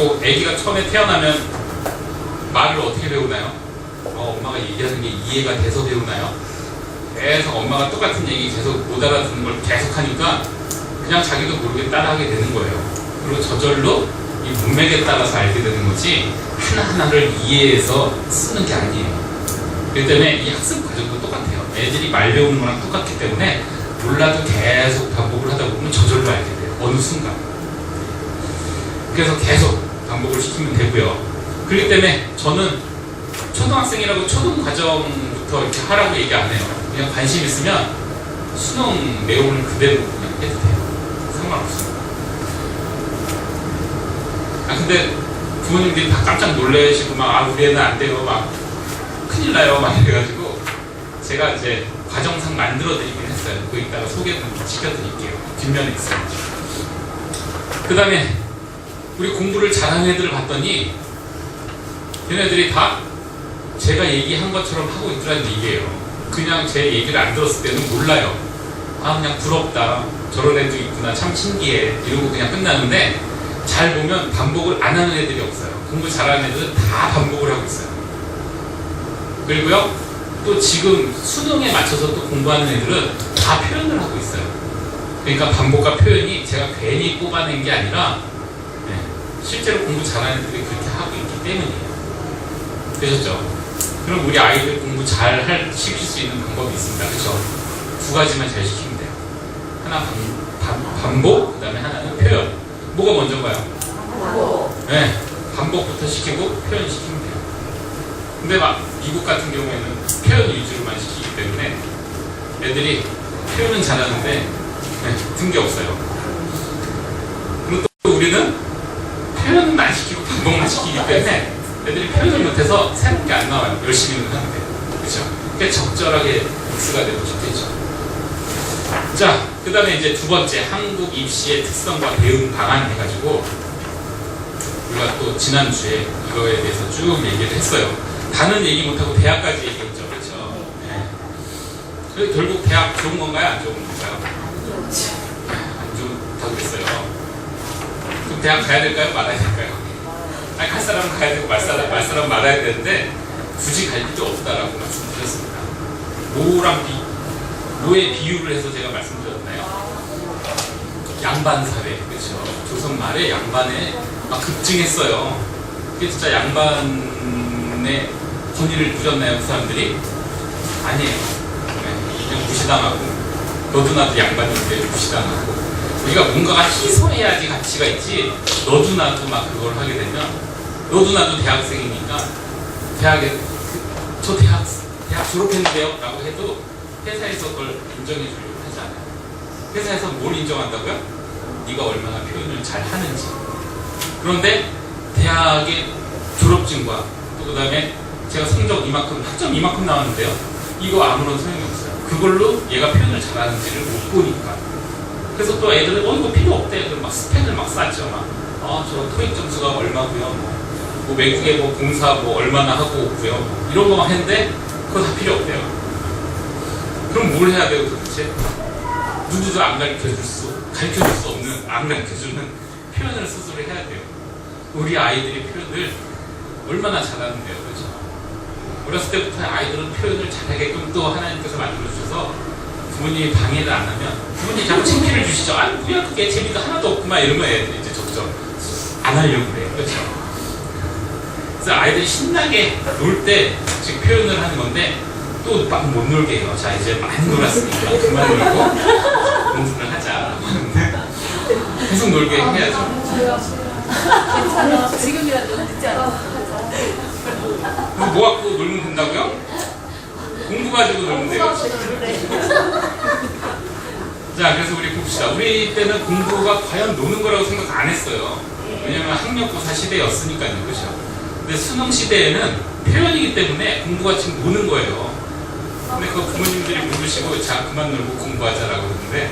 그리고 아기가 처음에 태어나면 말을 어떻게 배우나요? 엄마가 얘기하는 게 이해가 돼서 배우나요? 계속 엄마가 똑같은 얘기 계속 못 알아듣는 걸 계속 하니까 그냥 자기도 모르게 따라하게 되는 거예요. 그리고 저절로 이 문맥에 따라서 알게 되는 거지 하나하나를 이해해서 쓰는 게 아니에요. 그렇기 때문에 이 학습 과정도 똑같아요. 애들이 말 배우는 거랑 똑같기 때문에 몰라도 계속 반복을 하다 보면 저절로 알게 돼요. 어느 순간. 그래서 계속 반복을 시키면 되고요. 그렇기 때문에 저는 초등학생이라고 초등 과정부터 이렇게 하라고 얘기 안 해요. 그냥 관심 있으면 수능 내용을 그대로 그냥 해도 돼요. 상관없어요. 근데 부모님들이 다 깜짝 놀라시고 막 우리 애는 안 돼요. 막 큰일 나요. 막 이래가지고 제가 이제 과정상 만들어 드리긴 했어요. 그 이따가 소개는 시켜드릴게요. 뒷면에 있어요. 그 다음에 우리 공부를 잘하는 애들을 봤더니 얘네들이 다 제가 얘기한 것처럼 하고 있더라는 얘기예요. 그냥 제 얘기를 안 들었을 때는 몰라요. 그냥 부럽다. 저런 애도 있구나. 참 신기해. 이러고 그냥 끝나는데 잘 보면 반복을 안 하는 애들이 없어요. 공부 잘하는 애들은 다 반복을 하고 있어요. 그리고요, 또 지금 수능에 맞춰서 또 공부하는 애들은 다 표현을 하고 있어요. 그러니까 반복과 표현이 제가 괜히 뽑아낸 게 아니라 실제로 공부 잘하는 애들이 그렇게 하고 있기 때문이에요. 되셨죠? 그럼 우리 아이들 공부 잘 시킬 수 있는 방법이 있습니다. 그렇죠? 두 가지만 잘 시키면 돼요. 하나 반복, 그 다음에 하나는 표현. 뭐가 먼저인가요? 반복. 네, 반복부터 시키고 표현 시키면 돼요. 근데 막 미국 같은 경우에는 표현 위주로만 시키기 때문에 애들이 표현은 잘하는데 든 게 없어요. 그리고 또 우리는 표현은 안 시키고 반복만 시키기 때문에 애들이 표현을 못해서 새로운 게 안 나와요. 열심히는 하는데. 그렇죠? 그러니까 적절하게 믹스가 되고 좋겠죠. 자, 그 다음에 이제 두 번째, 한국 입시의 특성과 대응 방안 해가지고 우리가 또 지난주에 이거에 대해서 쭉 얘기를 했어요. 다는 얘기 못하고 대학까지 얘기했죠. 그렇죠? 네. 결국 대학 좋은 건가요? 안 좋은 건가요? 안 좋다고 했어요. 그럼 대학 가야 될까요? 말아야 될까요? 갈 사람은 가야 되고 말 사람은 말아야 되는데 굳이 갈 필요 없다라고 말씀드렸습니다. 뭐에 비유를 해서 제가 말씀드렸나요? 양반 사회, 그렇죠? 조선 말에 양반에 급증했어요. 그게 진짜 양반의 권위를 누렸나요, 그 사람들이? 아니에요. 그냥 무시당하고 너도 나도 양반인데 무시당하고 우리가 뭔가가 희소해야지 가치가 있지 너도 나도 막 그걸 하게 되면 너도 나도 대학생이니까 대학에 저 대학 졸업했는데요? 라고 해도 회사에서 그걸 인정해 주려고 하지 않아요. 회사에서 뭘 인정한다고요? 네가 얼마나 표현을 잘 하는지. 그런데 대학의 졸업증과 또 그 다음에 제가 성적 이만큼, 학점 이만큼 나왔는데요. 이거 아무런 소용이 없어요. 그걸로 얘가 표현을 잘하는지를 못 보니까. 그래서 또 애들은 이거 필요 없대. 막 스펙을 막 쌓죠. 저 토익 점수가 얼마고요. 뭐 외국에 뭐 공사 뭐 얼마나 하고 오고요. 이런 거만 했는데 그거 다 필요 없대요. 그럼 뭘 해야 돼요 도대체? 누구도 안 가르쳐줄 수 없는, 안 가르쳐주는 표현을 스스로 해야 돼요. 우리 아이들이 표현을 얼마나 잘하는데요. 그렇죠? 어렸을 때부터 아이들은 표현을 잘하게끔 또 하나님께서 만들어주셔서 부모님이 방해를 안 하면 부모님이 자꾸 창피를 주시죠. 뭐야 그게 재미가 하나도 없구만 이러면 애들이 이제 적죠. 안 하려고 그래요. 그렇죠? 그래서 아이들이 신나게 놀 때 즉 표현을 하는 건데 또 막 못 놀게 해요. 자 이제 많이 놀았으니까 그만 놀고 공부를 하자. 계속 놀게 해야죠. 괜찮아. 지금이라도 늦지 않아. 뭐 갖고 놀면 된다고요? 공부 가지고 놀면 돼요. 자, 그래서 우리 봅시다. 우리 때는 공부가 과연 노는 거라고 생각 안 했어요. 왜냐면 학력고사 시대였으니까요. 그렇죠? 근데 수능 시대에는 표현이기 때문에 공부가 지금 노는 거예요. 근데 그 부모님들이 모르시고 자 그만 놀고 공부하자라고 그러는데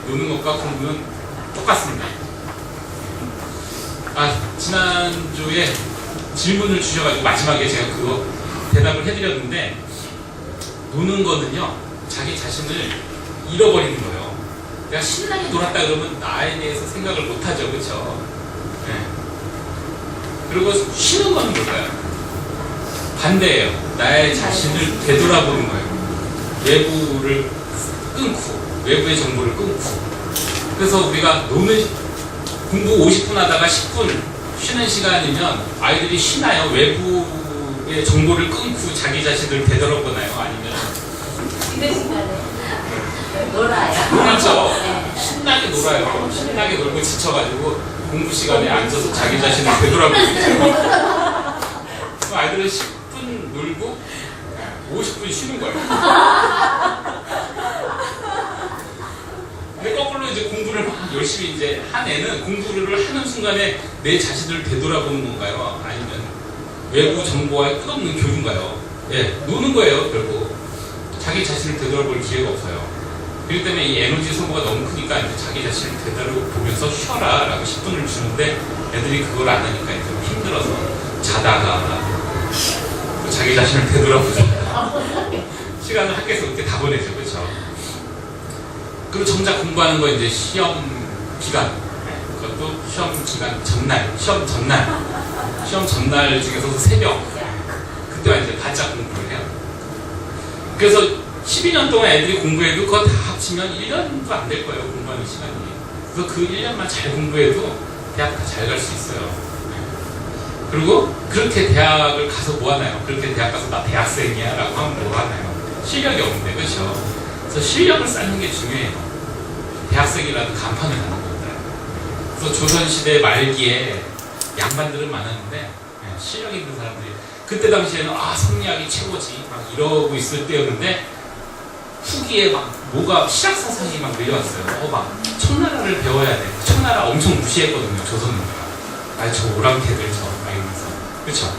노는 것과 공부는 똑같습니다. 지난주에 질문을 주셔가지고 마지막에 제가 그거 대답을 해드렸는데 노는 거는요 자기 자신을 잃어버리는 거예요. 내가 신나게 놀았다 그러면 나에 대해서 생각을 못하죠. 그렇죠? 네. 그리고 쉬는 건 뭘까요? 반대예요. 나의 자신을 되돌아보는 거예요. 외부를 끊고, 외부의 정보를 끊고. 그래서 우리가 공부 50분 하다가 10분 쉬는 시간이면 아이들이 쉬나요? 외부의 정보를 끊고 자기 자신을 되돌아보나요? 아니면 쉬는 시간에 놀아요. 놀죠. 네. 신나게 놀아요. 신나게 놀고 지쳐가지고 공부 시간에 앉아서 자기 자신을 되돌아보고 있어요. 아이들은 10분 놀고 50분 쉬는 거예요. 근데 거꾸로 이제 공부를 막 열심히 이제 한 애는 공부를 하는 순간에 내 자신을 되돌아보는 건가요? 아니면 외부 정보와의 끝없는 교류인가요? 예, 노는 거예요, 결국. 자기 자신을 되돌아볼 기회가 없어요. 그렇기 때문에 이 에너지 소모가 너무 크니까 이제 자기 자신을 되돌아보면서 쉬어라 라고 10분을 주는데 애들이 그걸 안 하니까 이제 힘들어서 자다가 또 자기 자신을 되돌아보다가 시간을 학교에서 그렇게 다 보내죠. 그렇죠? 그리고 정작 공부하는 거 이제 시험 기간, 그것도 시험 기간 전날, 시험 전날 중에서도 새벽, 그때만 이제 바짝 공부를 해요. 그래서 12년 동안 애들이 공부해도 그거 다 합치면 1년도 안 될 거예요, 공부하는 시간이. 그래서 그 1년만 잘 공부해도 대학 다 잘 갈 수 있어요. 그리고 그렇게 대학을 가서 뭐 하나요? 그렇게 대학 가서 나 대학생이야 라고 하면 뭐 하나요? 실력이 없는데, 그렇죠? 그래서 실력을 쌓는 게 중요해요. 대학생이라도 간판을 하는 겁니다. 그래서 조선시대 말기에 양반들은 많았는데 실력 있는 사람들이 그때 당시에는 성리학이 최고지 막 이러고 있을 때였는데 후기에 막 뭐가 실학사상이 막 밀려왔어요. 막 청나라를 배워야 돼. 청나라 엄청 무시했거든요, 조선인들가. 저 오랑캐들 막 이러면서. 그렇죠?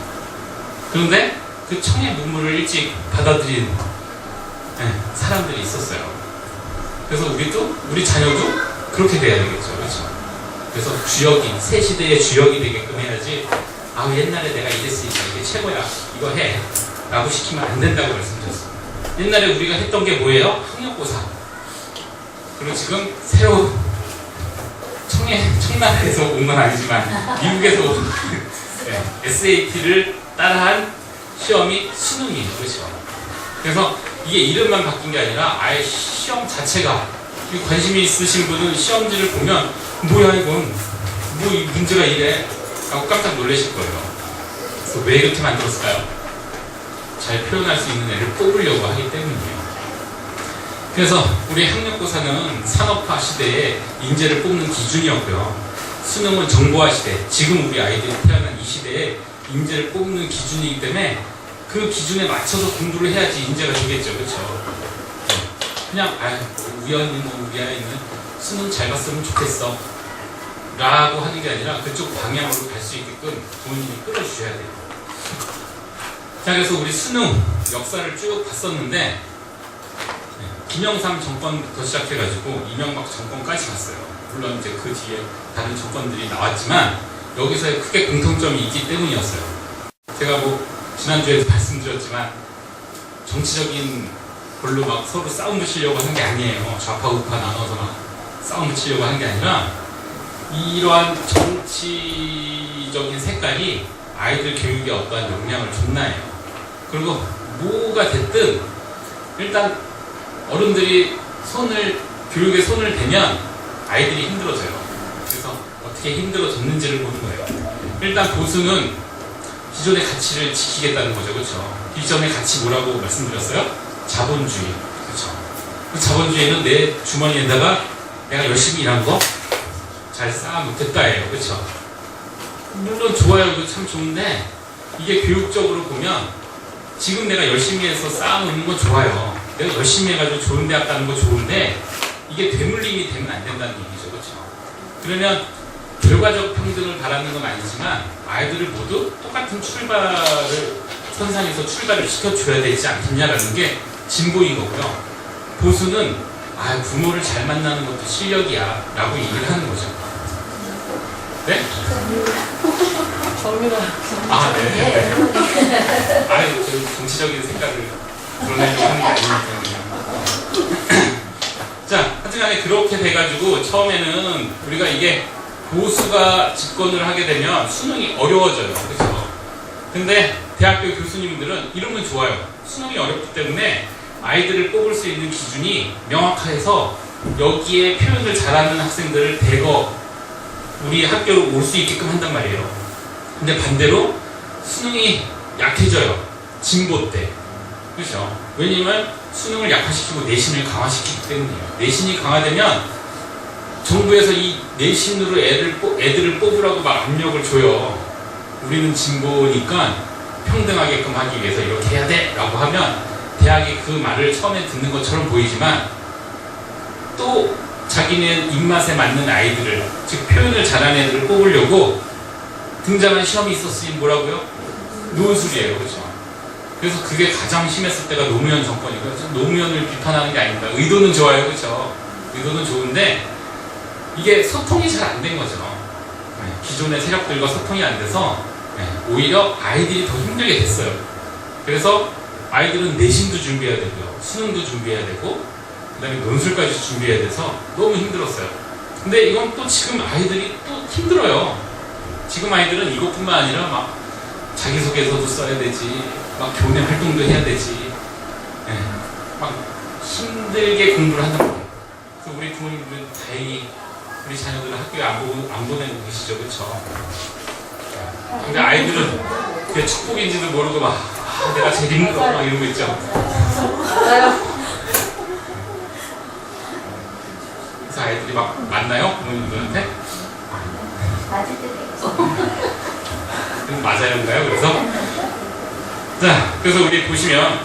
그런데 그 청의 문물을 일찍 받아들인 사람들이 있었어요. 그래서 우리 자녀도 그렇게 돼야 되겠죠. 그렇죠? 그래서 주역이, 새 시대의 주역이 되게끔 해야지 옛날에 내가 이랬으니까 이게 최고야, 이거 해 라고 시키면 안 된다고 말씀드렸어요. 옛날에 우리가 했던 게 뭐예요? 학력고사. 그리고 지금 새로 청나라에서 온 건 아니지만 미국에서 온 SAT를 따라한 시험이 수능이에요. 그렇죠? 그래서 이게 이름만 바뀐 게 아니라 아예 시험 자체가, 관심이 있으신 분은 시험지를 보면 뭐야 이건, 뭐 이 문제가 이래 하고 깜짝 놀라실 거예요. 그래서 왜 이렇게 만들었을까요? 잘 표현할 수 있는 애를 뽑으려고 하기 때문이에요. 그래서 우리 학력고사는 산업화 시대에 인재를 뽑는 기준이었고요. 수능은 정보화 시대, 지금 우리 아이들이 태어난 이 시대에 인재를 뽑는 기준이기 때문에 그 기준에 맞춰서 공부를 해야지 인재가 되겠죠. 그렇죠? 그냥 우리 아이는 수능 잘 봤으면 좋겠어 라고 하는 게 아니라 그쪽 방향으로 갈 수 있게끔 부모님이 끌어주셔야 돼요. 자, 그래서 우리 수능 역사를 쭉 봤었는데 김영삼 정권부터 시작해가지고 이명박 정권까지 갔어요. 물론 이제 그 뒤에 다른 정권들이 나왔지만 여기서의 크게 공통점이 있기 때문이었어요. 제가 지난주에도 말씀드렸지만 정치적인 걸로 막 서로 싸움 붙이려고 하는 게 아니에요. 좌파 우파 나눠서 막 싸움 붙이려고 하는 게 아니라 이러한 정치적인 색깔이 아이들 교육에 어떠한 영향을 줬나 해요. 그리고 뭐가 됐든 일단 어른들이 교육에 손을 대면 아이들이 힘들어져요. 그래서 어떻게 힘들어졌는지를 보는 거예요. 일단 보수는 기존의 가치를 지키겠다는 거죠. 그렇죠? 기존의 가치 뭐라고 말씀드렸어요? 자본주의. 그렇죠? 그 자본주의는 내 주머니에다가 내가 열심히 일한 거 잘 쌓아놓겠다예요. 그렇죠? 물론 좋아요. 이거 참 좋은데 이게 교육적으로 보면 지금 내가 열심히 해서 쌓아놓는 건 좋아요. 내가 열심히 해가지고 좋은 대학 가는 거 좋은데 이게 되물림이 되면 안 된다는 얘기죠. 그렇죠? 그러면 결과적 평등을 바라는 건 아니지만 아이들을 모두 똑같은 선상에서 출발을 시켜줘야 되지 않겠냐라는 게 진보인 거고요. 보수는 부모를 잘 만나는 것도 실력이야 라고 얘기를 하는 거죠. 네? 정밀한. 네. 저 정치적인 색깔을 드러내려고 하는 게 아니니까요. 자, 하여튼간에 그렇게 돼가지고 처음에는 우리가 이게 보수가 집권을 하게 되면 수능이 어려워져요. 그렇죠? 근데 대학교 교수님들은 이러면 좋아요. 수능이 어렵기 때문에 아이들을 뽑을 수 있는 기준이 명확해서 여기에 표현을 잘하는 학생들을 대거 우리 학교로 올 수 있게끔 한단 말이에요. 근데 반대로 수능이 약해져요. 진보 때. 그렇죠? 왜냐면 수능을 약화시키고 내신을 강화시키기 때문이에요. 내신이 강화되면 정부에서 이 내신으로 애들을 뽑으라고 막 압력을 줘요. 우리는 진보니까 평등하게끔 하기 위해서 이렇게 해야 돼 라고 하면 대학이 그 말을 처음에 듣는 것처럼 보이지만 또 자기네 입맛에 맞는 아이들을, 즉 표현을 잘하는 애들을 뽑으려고 등장한 시험이 있었으니 뭐라고요? 노술이에요. 그렇죠? 그래서 그게 가장 심했을 때가 노무현 정권이고요. 노무현을 비판하는 게 아닙니다. 의도는 좋아요. 그렇죠? 의도는 좋은데 이게 소통이 잘 안 된 거죠. 기존의 세력들과 소통이 안 돼서 오히려 아이들이 더 힘들게 됐어요. 그래서 아이들은 내신도 준비해야 되고요. 수능도 준비해야 되고 그 다음에 논술까지 준비해야 돼서 너무 힘들었어요. 근데 이건 또 지금 아이들이 또 힘들어요. 지금 아이들은 이것뿐만 아니라 막 자기소개서도 써야 되지, 막 교내 활동도 해야 되지, 막 힘들게 공부를 한단 말이에요. 그래서 우리 부모님들은 다행히 우리 자녀들은 학교에 안 보내고 계시죠, 그렇죠? 근데 아이들은 그게 축복인지도 모르고 막 내가 제일 힘들어 막 이런 거 있죠. 그래서 아이들이 막 만나요, 부모님들한테. 맞을 때도 있고. 맞아요인가요? 그래서 자, 그래서 우리 보시면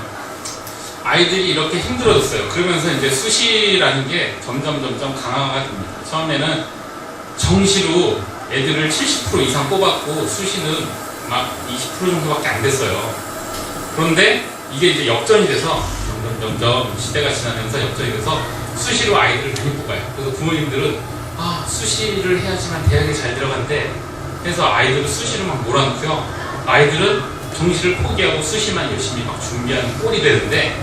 아이들이 이렇게 힘들어졌어요. 그러면서 이제 수시라는 게 점점 강화가 됩니다. 처음에는 정시로 애들을 70% 이상 뽑았고 수시는 막 20% 정도밖에 안 됐어요. 그런데 이게 이제 역전이 돼서 점점 시대가 지나면서 역전이 돼서 수시로 아이들을 많이 뽑아요. 그래서 부모님들은 수시를 해야지만 대학에 잘 들어간대 해서 아이들을 수시로 막 몰아넣고요. 아이들은 정시를 포기하고 수시만 열심히 막 준비하는 꼴이 되는데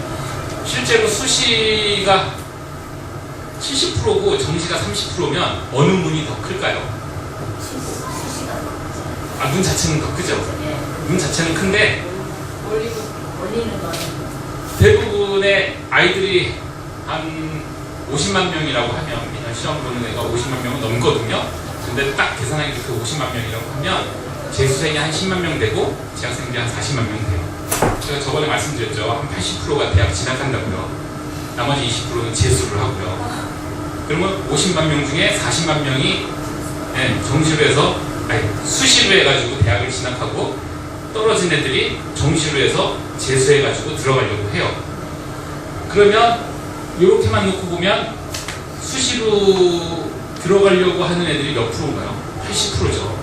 실제로 수시가 70%고 정시가 30%면 어느 문이 더 클까요? 문 자체는 더 크죠? 문 자체는 큰데 올리는 거는 대부분의 아이들이 한 50만 명이라고 하면 매년 시험 보는 애가 50만 명은 넘거든요. 근데 딱 계산하기 그 50만 명이라고 하면 재수생이 한 10만 명 되고 재학생들이 한 40만 명 돼요. 제가 저번에 말씀드렸죠. 한 80%가 대학 진학한다고요. 나머지 20%는 재수를 하고요. 그러면 50만 명 중에 40만 명이 정시로 해서 수시로 해가지고 대학을 진학하고 떨어진 애들이 정시로 해서 재수해가지고 들어가려고 해요. 그러면 이렇게만 놓고 보면 수시로 들어가려고 하는 애들이 몇 프로인가요? 80%죠.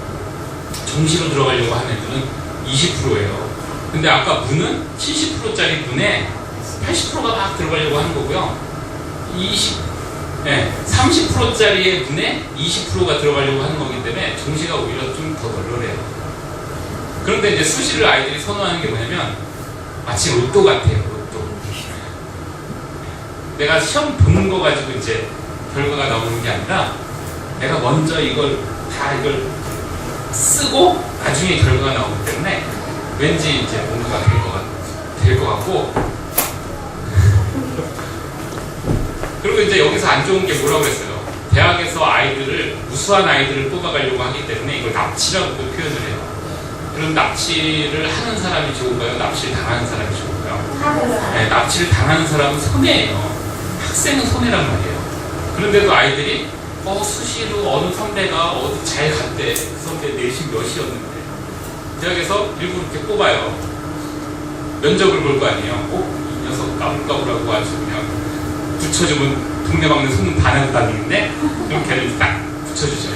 정시로 들어가려고 하는 애들은 20%예요. 근데 아까 문은 70%짜리 문에 80%가 막 들어가려고 하는 거고요. 30%짜리의 문에 20%가 들어가려고 하는 거기 때문에 정시가 오히려 좀 더 널널해요. 그런데 이제 수시를 아이들이 선호하는 게 뭐냐면 마치 로또 같아요. 로또. 내가 시험 보는 거 가지고 이제 결과가 나오는 게 아니라 내가 먼저 이걸 쓰고 나중에 결과가 나오기 때문에 왠지 이제 뭔가가 될 것 같고 그리고 이제 여기서 안 좋은 게 뭐라고 했어요? 대학에서 아이들을 우수한 아이들을 뽑아가려고 하기 때문에 이걸 납치라고 표현을 해요. 그럼 납치를 하는 사람이 좋은가요? 납치를 당하는 사람이 좋은가요? 네, 납치를 당하는 사람은 손해예요. 학생은 손해란 말이에요. 그런데도 아이들이 수시로 어느 선배가 어디 잘 갔대. 그 선배 내신 몇이었는데 대학에서 일부러 이렇게 뽑아요. 면접을 볼 거 아니에요. 이 녀석 까불까불하고 아주 그냥 붙여주면 동네방네 소문 다 내고 다니는데 그럼 걔를 딱 붙여주죠.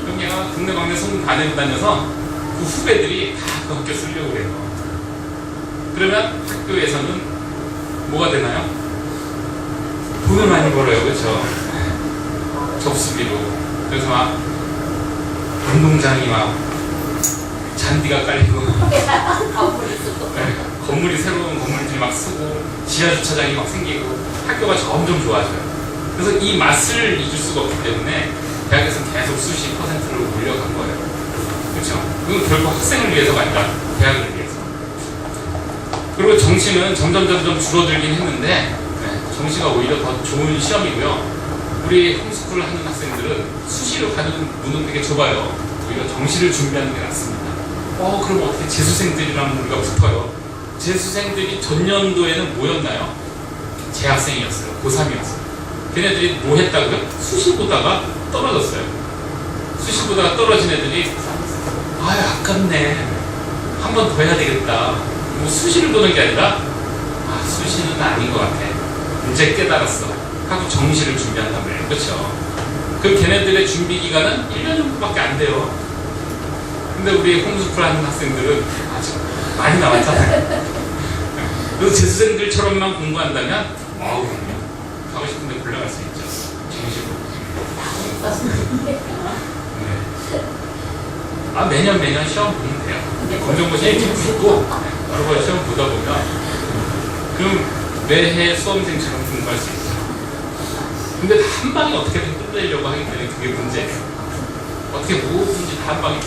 그럼 얘가 동네방네 소문 다 내고 다녀서 그 후배들이 다 그 학교 쓰려고 해요. 그러면 학교에서는 뭐가 되나요? 돈을 많이 벌어요. 그렇죠? 접수비로. 그래서 막 운동장이 막 잔디가 깔리고 건물이 새로운 건물들이 막 쓰고 지하주차장이 막 생기고 학교가 점점 좋아져요. 그래서 이 맛을 잊을 수가 없기 때문에 대학에서는 계속 수시 퍼센트를 올려간 거예요. 그렇죠? 그건 결국 학생을 위해서가 아니라 대학을 위해서. 그리고 정시는 점점 줄어들긴 했는데 네, 정시가 오히려 더 좋은 시험이고요. 우리 홈스쿨을 하는 학생들은 수시로 가는 문은 되게 좁아요. 오히려 정시를 준비하는 게 낫습니다. 그럼 어떻게 재수생들이랑 우리가 붙어요? 재수생들이 전년도에는 뭐였나요? 재학생이었어요. 고3이었어요. 걔네들이 뭐 했다고요? 수시 보다가 떨어졌어요. 수시 보다가 떨어진 애들이 아깝네. 한 번 더 해야 되겠다. 뭐 수시를 보는 게 아니라 수시는 아닌 것 같아. 이제 깨달았어. 하고 정시를 준비한단 말이에요. 그렇죠? 그 걔네들의 준비 기간은 1년 정도밖에 안 돼요. 근데 우리 홈스쿨 하는 학생들은 아직 많이 남았잖아요. 그래서 재수생들처럼만 공부한다면 그럼요. 가고 싶은데 올라갈 수 있죠. 정시로. 네. 매년 시험 보면 돼요. 검정고시 일찍 붙고 여러 번 시험 보다 보면 그럼 매해 수험생처럼 공부할 수 있어요. 근데 한 방에 어떻게든 끝내려고 하기 때문에 그게 문제예요. 어떻게 뭐든지 다 한 방에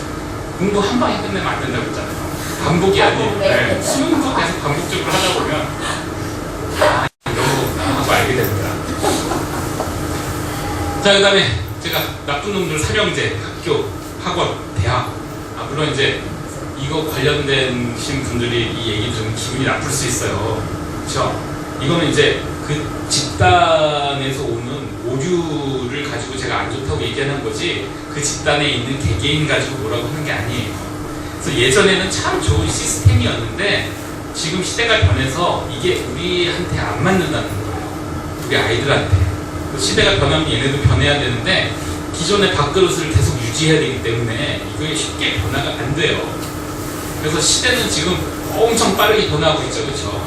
공부 한 방에 끝내면 안 된다고 했잖아요. 반복이 아니에요. 네. 수능도 계속 반복적으로 하다 보면 이런 거 하고 알게 됩니다. 자, 그 다음에 제가 나쁜 놈들 삼형제, 학교, 학원, 대학. 물론 이제 이거 관련된 분들이 이 얘기 좀 기분이 나쁠 수 있어요. 그렇죠? 이거는 이제 그 집단에서 오는 오류를 가지고 제가 안 좋다고 얘기하는 거지 그 집단에 있는 개개인 가지고 뭐라고 하는 게 아니에요. 그래서 예전에는 참 좋은 시스템이었는데 지금 시대가 변해서 이게 우리한테 안 맞는다는 거예요. 우리 아이들한테. 시대가 변하면 얘네도 변해야 되는데 기존의 밥그릇을 계속 유지해야 되기 때문에 이게 쉽게 변화가 안 돼요. 그래서 시대는 지금 엄청 빠르게 변화하고 있죠. 그렇죠?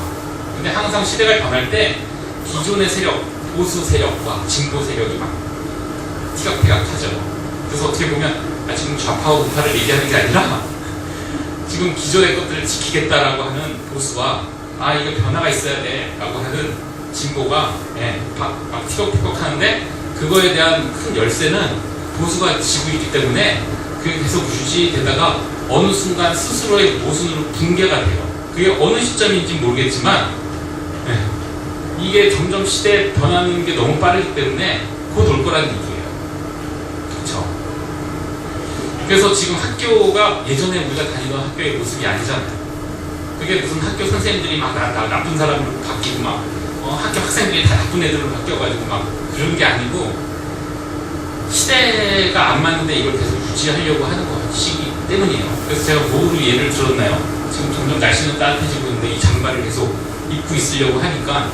근데 항상 시대가 변할 때 기존의 세력, 보수 세력과 진보 세력이 막 티격태격하죠. 그래서 어떻게 보면 지금 좌파와 우파를 얘기하는 게 아니라 지금 기존의 것들을 지키겠다라고 하는 보수와 이거 변화가 있어야 돼 라고 하는 진보가 막 티격태격 하는데 그거에 대한 큰 열쇠는 보수가 쥐고 있기 때문에 그게 계속 유지되다가 어느 순간 스스로의 모순으로 붕괴가 돼요. 그게 어느 시점인지 모르겠지만 이게 점점 시대 변하는 게 너무 빠르기 때문에 곧 올 거라는 얘기예요. 그렇죠? 그래서 지금 학교가 예전에 우리가 다니던 학교의 모습이 아니잖아요. 그게 무슨 학교 선생님들이 막 나쁜 사람으로 바뀌고 막 학교 학생들이 다 나쁜 애들로 바뀌어가지고 막 그런 게 아니고 시대가 안 맞는데 이걸 계속 유지하려고 하는 것이기 때문이에요. 그래서 제가 뭐로 예를 들었나요? 지금 점점 날씨는 따뜻해지고 있는데 이 장발을 계속 입고 있으려고 하니까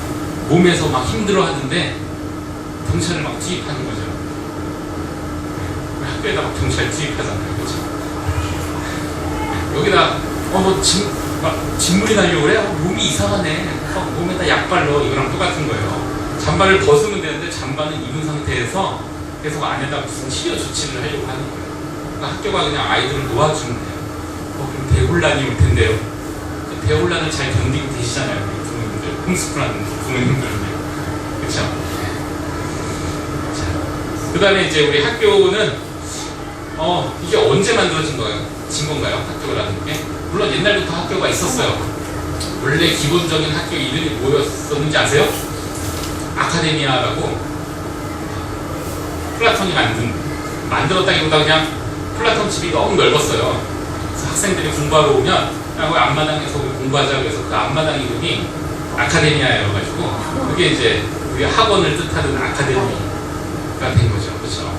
몸에서 막 힘들어 하는데 경찰을 막 투입하는 거죠. 학교에다 막 경찰 투입하잖아요. 그렇죠? 여기다 진물이 나려고 그래? 몸이 이상하네. 몸에다 약 발로 이거랑 똑같은 거예요. 잠바를 벗으면 되는데 잠바는 입은 상태에서 계속 안에다 무슨 치료 조치를 하려고 하는 거예요. 그러니까 학교가 그냥 아이들을 놓아주면 돼요. 그럼 대혼란이 올 텐데요. 그 대혼란을 잘 견디고 계시잖아요. 부모님들, 홈스쿨하는 부모님들은요. 그렇죠? 그 다음에 이제 우리 학교는 이게 언제 만들어진 건가요? 학교라는 게? 물론 옛날부터 학교가 있었어요. 원래 기본적인 학교 이름이 뭐였었는지 아세요? 아카데미아라고 플라톤이 만들었다기보다 그냥 플라톤 집이 너무 넓었어요. 그래서 학생들이 공부하러 오면 그냥 앞마당에서 공부하자고 해서 그 앞마당 이름이 아카데미아여가지고 그게 이제 우리 학원을 뜻하는 아카데미가 된 거죠. 그렇죠?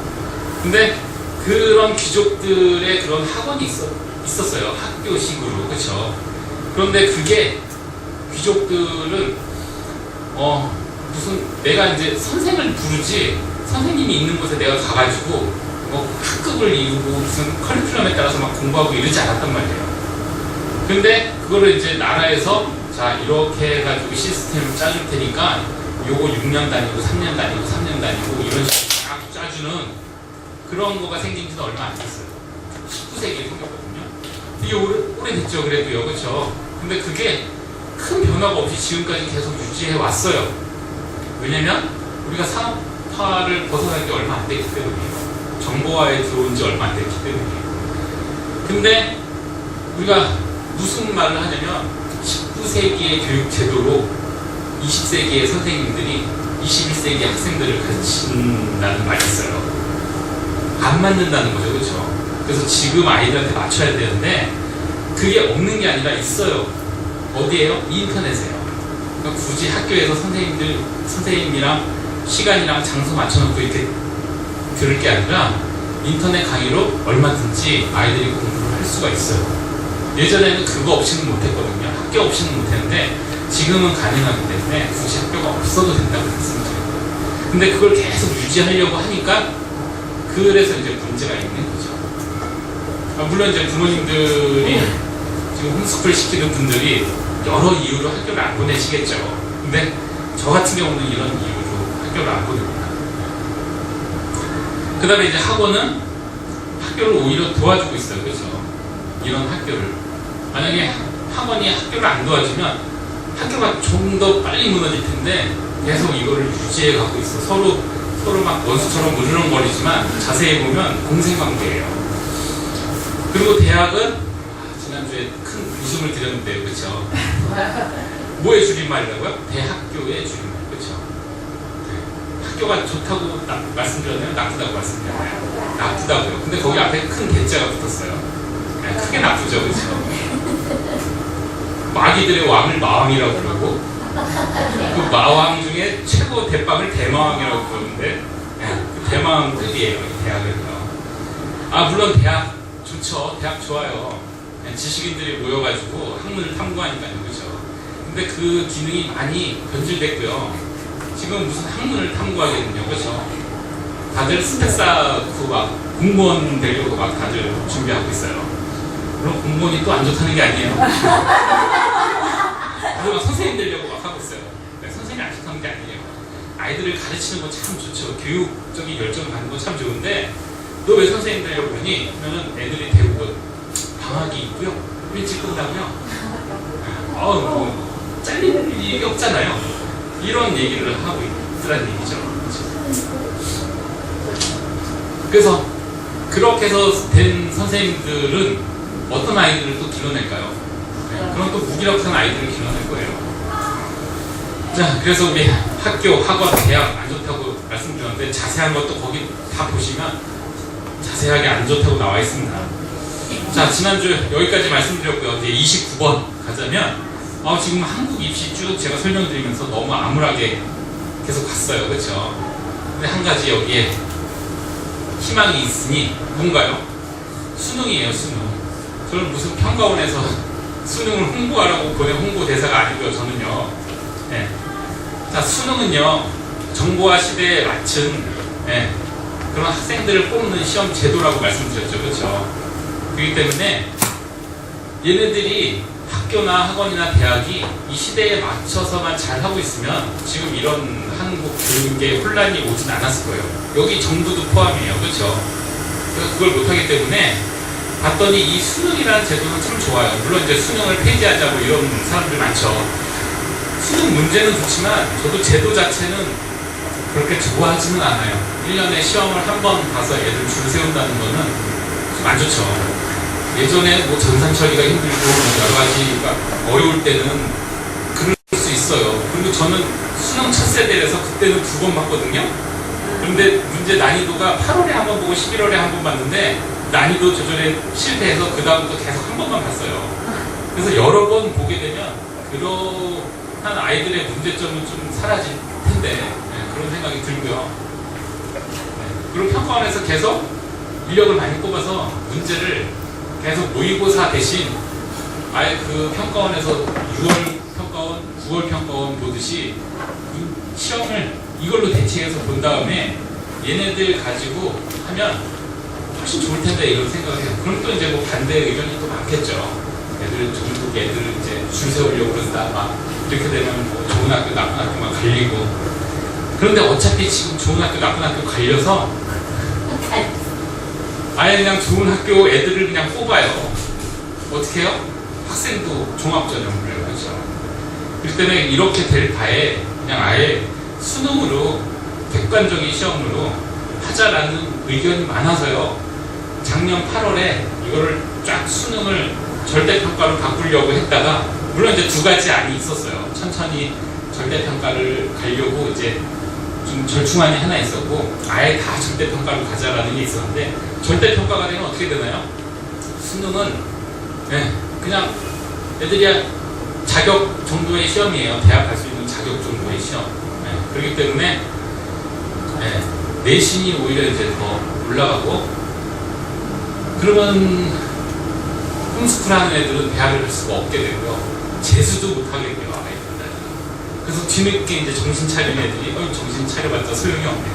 근데 그런 귀족들의 그런 학원이 있었어요. 학교식으로. 그렇죠? 그런데 그게 귀족들은 무슨 내가 이제 선생을 부르지 선생님이 있는 곳에 내가 가가지고 학급을 이루고 무슨 커리큘럼에 따라서 막 공부하고 이러지 않았단 말이에요. 근데 그거를 이제 나라에서 자 이렇게 해가지고 시스템을 짜줄 테니까 요거 6년 다니고 3년 다니고 3년 다니고 이런 식으로 쫙 짜주는 그런 거가 생긴 지는 얼마 안 됐어요. 19세기에 생겼거든요. 이게 오래됐죠. 그래도요. 그렇죠? 근데 그게 큰 변화가 없이 지금까지 계속 유지해 왔어요. 왜냐면 우리가 산업화를 벗어난 게 얼마 안 됐기 때문이에요. 정보화에 들어온 지 얼마 안 됐기 때문에. 근데 우리가 무슨 말을 하냐면 19세기의 교육 제도로 20세기의 선생님들이 21세기 학생들을 가르친다는 말이 있어요. 안 맞는다는 거죠, 그렇죠? 그래서 지금 아이들한테 맞춰야 되는데 그게 없는 게 아니라 있어요. 어디에요? 인터넷에요. 그러니까 굳이 학교에서 선생님이랑 시간이랑 장소 맞춰놓고 이렇게 들을 게 아니라 인터넷 강의로 얼마든지 아이들이 공부를 할 수가 있어요. 예전에는 그거 없이는 못했거든요. 학교 없이는 못했는데 지금은 가능하기 때문에 굳이 학교가 없어도 된다고 말씀드려요. 근데 그걸 계속 유지하려고 하니까 그래서 이제 문제가 있는 거죠. 물론 이제 부모님들이 지금 홈스쿨 시키는 분들이 여러 이유로 학교를 안 보내시겠죠. 근데 저 같은 경우는 이런 이유로 학교를 안 보냅니다. 그 다음에 이제 학원은 학교를 오히려 도와주고 있어요. 그렇죠? 이런 학교를. 만약에 학원이 학교를 안 도와주면 학교가 좀 더 빨리 무너질 텐데 계속 이거를 유지해 가고 있어. 서로 막 원수처럼 무르렁거리지만 자세히 보면 공생관계예요. 그리고 대학은 지난주에 큰 웃음을 드렸는데요. 그렇죠? 뭐의 줄임말이라고요? 대학교의 줄임말. 그렇죠? 네. 학교가 좋다고 말씀드렸나요? 나쁘다고 말씀드렸나요? 나쁘다고요. 근데 거기 앞에 큰 대자가 붙었어요. 네, 크게 나쁘죠. 그렇죠? 마귀들의 왕을 마왕이라고 부르고 그 마왕 중에 최고 대빵을 대마왕이라고 부르는데 네, 그 대마왕 뜻이에요. 이 대학은요. 물론 대학 좋죠. 대학 좋아요. 네, 지식인들이 모여가지고 학문을 탐구하니까요. 그렇죠? 근데 그 기능이 많이 변질됐고요. 지금 무슨 학문을 탐구하겠군요. 그렇죠? 다들 스펙 쌓고 막 공무원 되려고 막 다들 준비하고 있어요. 물론 공무원이 또 안 좋다는 게 아니에요. 그리고 선생님 되려고 막 하고 있어요. 네, 선생님이 안 좋다는 게 아니에요. 아이들을 가르치는 거 참 좋죠. 교육적인 열정을 갖는 거 참 좋은데 너 왜 선생님 되려고 그러니? 그러면 애들이 대부분 방학이 있고요. 일찍 끝나고요. 뭐 잘리는 일이 없잖아요. 이런 얘기를 하고 있더란 얘기죠. 그래서 그렇게 해서 된 선생님들은 어떤 아이들을 또 길러낼까요? 네, 그럼 또 무기력한 아이들을 길러낼 거예요. 자, 그래서 우리 학교, 학원, 대학 안 좋다고 말씀드렸는데 자세한 것도 거기 다 보시면 자세하게 안 좋다고 나와 있습니다. 자, 지난주 여기까지 말씀드렸고요. 이제 29번 가자면 지금 한국 입시 쭉 제가 설명드리면서 너무 암울하게 계속 갔어요. 그렇죠? 근데 한 가지 여기에 희망이 있으니 뭔가요? 수능이에요. 수능. 저는 무슨 평가원에서 수능을 홍보하라고 보낸 홍보 대사가 아니고요. 저는요. 네. 자, 수능은요 정보화 시대에 맞춘 그런 학생들을 뽑는 시험 제도라고 말씀드렸죠. 그렇죠? 그렇기 때문에 얘네들이 학교나 학원이나 대학이 이 시대에 맞춰서만 잘 하고 있으면 지금 이런 한국 교육에 혼란이 오진 않았을 거예요. 여기 정부도 포함이에요. 그렇죠? 그걸 못하기 때문에 봤더니 이 수능이라는 제도는 참 좋아요. 물론 이제 수능을 폐지하자 뭐 이런 사람들 많죠. 수능 문제는 좋지만 저도 제도 자체는 그렇게 좋아하지는 않아요. 1년에 시험을 한 번 봐서 애들 줄 세운다는 거는 좀 안 좋죠. 예전에 뭐 전산 처리가 힘들고 여러 가지가 어려울 때는 그럴 수 있어요. 그리고 저는 수능 첫 세대라서 그때는 2번 봤거든요. 그런데 문제 난이도가 8월에 한 번 보고 11월에 한 번 봤는데 난이도 조절에 실패해서 그 다음부터 계속 한 번만 봤어요. 그래서 여러 번 보게 되면 그러한 아이들의 문제점은 좀 사라질 텐데 그런 생각이 들고요. 그리고 평가원에서 계속 인력을 많이 뽑아서 문제를 계속 모의고사 대신 아예 그 평가원에서 6월 평가원, 9월 평가원 보듯이 시험을 이걸로 대체해서 본 다음에 얘네들 가지고 하면 훨씬 좋을 텐데 이런 생각을 해요. 그럼 또 이제 뭐 반대 의견이 또 많겠죠. 애들 중국 애들 이제 줄 세우려고 그런다 막 이렇게 되면 뭐 좋은 학교 나쁜 학교만 갈리고 그런데 어차피 지금 좋은 학교 나쁜 학교 갈려서 아예 그냥 좋은 학교 애들을 그냥 뽑아요. 어떻게 해요? 학생도 종합전형을 해요. 그렇죠? 그렇기 때문에 이렇게 될 바에 그냥 아예 수능으로 객관적인 시험으로 하자라는 의견이 많아서요. 작년 8월에 이거를 쫙 수능을 절대평가로 바꾸려고 했다가, 물론 이제 두 가지 안이 있었어요. 천천히 절대평가를 가려고 이제 좀 절충안이 하나 있었고, 아예 다 절대평가로 가자라는 게 있었는데, 절대평가가 되면 어떻게 되나요? 수능은 그냥 애들이 자격 정도의 시험이에요. 대학 갈 수 있는 자격 정도의 시험. 그렇기 때문에 내신이 오히려 이제 더 올라가고, 그러면 홈스쿨하는 애들은 대학을 갈 수가 없게 되고요. 재수도 못하게 돼요, 아이들. 그래서 뒤늦게 이제 정신 차린 애들이 정신 차려봤자 소용이 없네.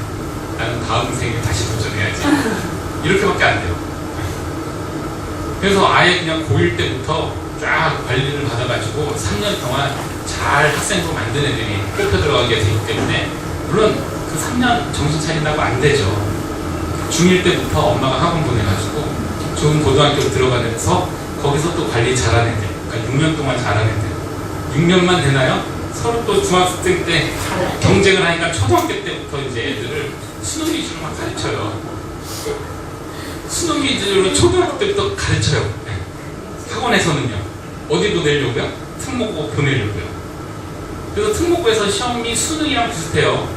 나는 다음 생에 다시 도전해야지. 이렇게밖에 안 돼요. 그래서 아예 그냥 고1 때부터 쫙 관리를 받아가지고 3년 동안 잘 학생으로 만든 애들이 뽑혀 들어가게 되기 때문에, 물론 그 3년 정신 차린다고 안 되죠. 중1 때부터 엄마가 학원 보내가지고 좋은 고등학교 들어가면서 거기서 또 관리 잘하는 애들, 그러니까 6년 동안 잘하는 애들, 6년만 되나요? 서로 또 중학생 때 경쟁을 하니까 초등학교 때부터 이제 애들을 수능 위주로만 가르쳐요. 수능 위주로 초등학교 때부터 가르쳐요. 학원에서는요. 어디 보내려고요? 특목고 보내려고요. 그래서 특목고에서 시험이 수능이랑 비슷해요.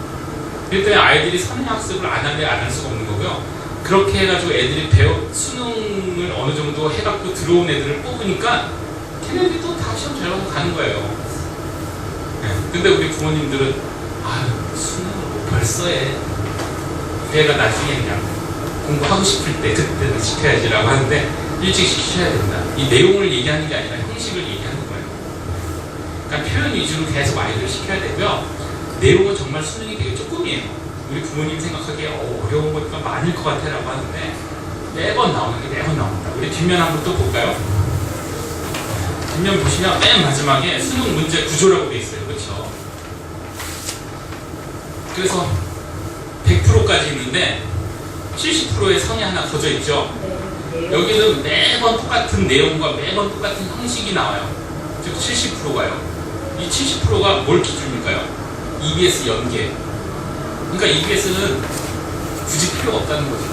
그랬더니 아이들이 선행학습을 안 하면 안 할 수가 없는 거고요. 그렇게 해가지고 애들이 수능을 어느 정도 해갖고 들어온 애들을 뽑으니까 걔네들이 또 다 시험 잘 보고 가는 거예요. 근데 우리 부모님들은 수능을 뭐 벌써 해. 얘가 나중에 그냥 공부하고 싶을 때 그때는 시켜야지라고 하는데, 일찍 시켜야 된다. 이 내용을 얘기하는 게 아니라 형식을 얘기하는 거예요. 그러니까 표현 위주로 계속 아이들을 시켜야 되고요. 내용은 정말 수능이 되게 조금이에요. 우리 부모님 생각하기에 어려운 것가 많을 것 같아 라고 하는데, 매번 나오는 게 매번 나옵니다. 우리 뒷면 한번 또 볼까요? 뒷면 보시면 맨 마지막에 수능 문제 구조라고 돼 있어요. 그렇죠? 그래서 100%까지 있는데 70%의 선이 하나 거져 있죠. 여기는 매번 똑같은 내용과 매번 똑같은 형식이 나와요. 즉 70%가요. 이 70%가 뭘 기준일까요? EBS 연계. 그러니까 EBS는 굳이 필요가 없다는 거죠.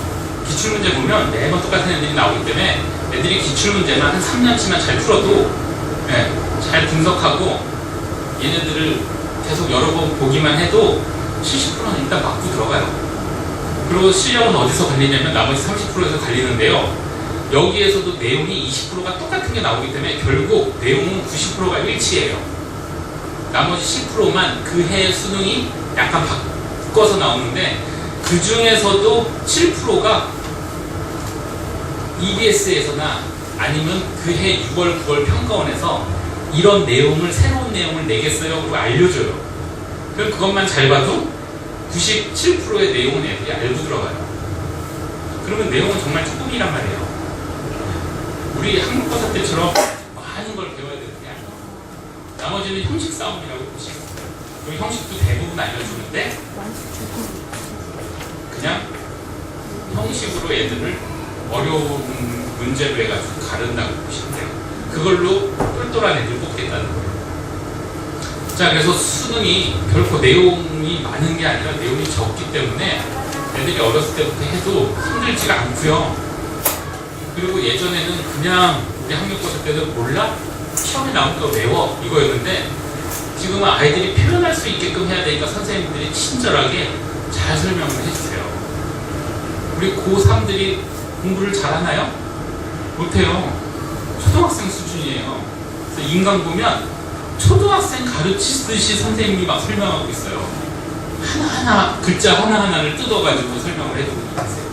기출문제 보면 매번 똑같은 애들이 나오기 때문에 애들이 기출문제만 한 3년치만 잘 풀어도 잘 분석하고 얘네들을 계속 여러 번 보기만 해도 70%는 일단 맞고 들어가요. 그리고 실력은 어디서 갈리냐면 나머지 30%에서 갈리는데요. 여기에서도 내용이 20%가 똑같은 게 나오기 때문에 결국 내용은 90%가 일치해요. 나머지 10%만 그 해의 수능이 약간 바꿔서 나오는데, 그 중에서도 7%가 EBS에서나 아니면 그해 6월, 9월 평가원에서 이런 내용을, 새로운 내용을 내겠어요 그리고 알려줘요. 그럼 그것만 잘 봐도 97%의 내용은 애들이 알고 들어가요. 그러면 내용은 정말 조금이란 말이에요. 우리 한국고사 때처럼 많은 걸 배워야 되는 게 아니에요. 나머지는 형식 싸움이라고 보시고, 그리고 형식도 대부분 알려주는데 그냥 형식으로 애들을 어려운 문제로 해가지고 가른다고 보시면 돼요. 그걸로 똘똘한 애들 뽑겠다는 거예요. 자, 그래서 수능이 결코 내용이 많은 게 아니라 내용이 적기 때문에 애들이 어렸을 때부터 해도 힘들지가 않고요. 그리고 예전에는 그냥 우리 학력고사 때는 몰라? 시험에 나온 거 외워 이거였는데, 지금은 아이들이 표현할 수 있게끔 해야 되니까 선생님들이 친절하게 잘 설명을 해주세요. 우리 고3들이 공부를 잘하나요? 못해요. 초등학생 수준이에요. 그래서 인강 보면 초등학생 가르치듯이 선생님이 막 설명하고 있어요. 하나하나, 글자 하나하나를 뜯어가지고 설명을 해주고 있어요.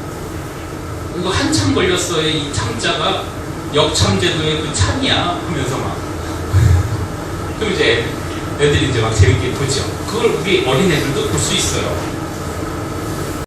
이거 한참 걸렸어요. 이 참자가 역참제도의 그 참이야 하면서 막. 그럼 이제 애들이 이제 막 재밌게 보죠. 그걸 우리 어린애들도 볼 수 있어요.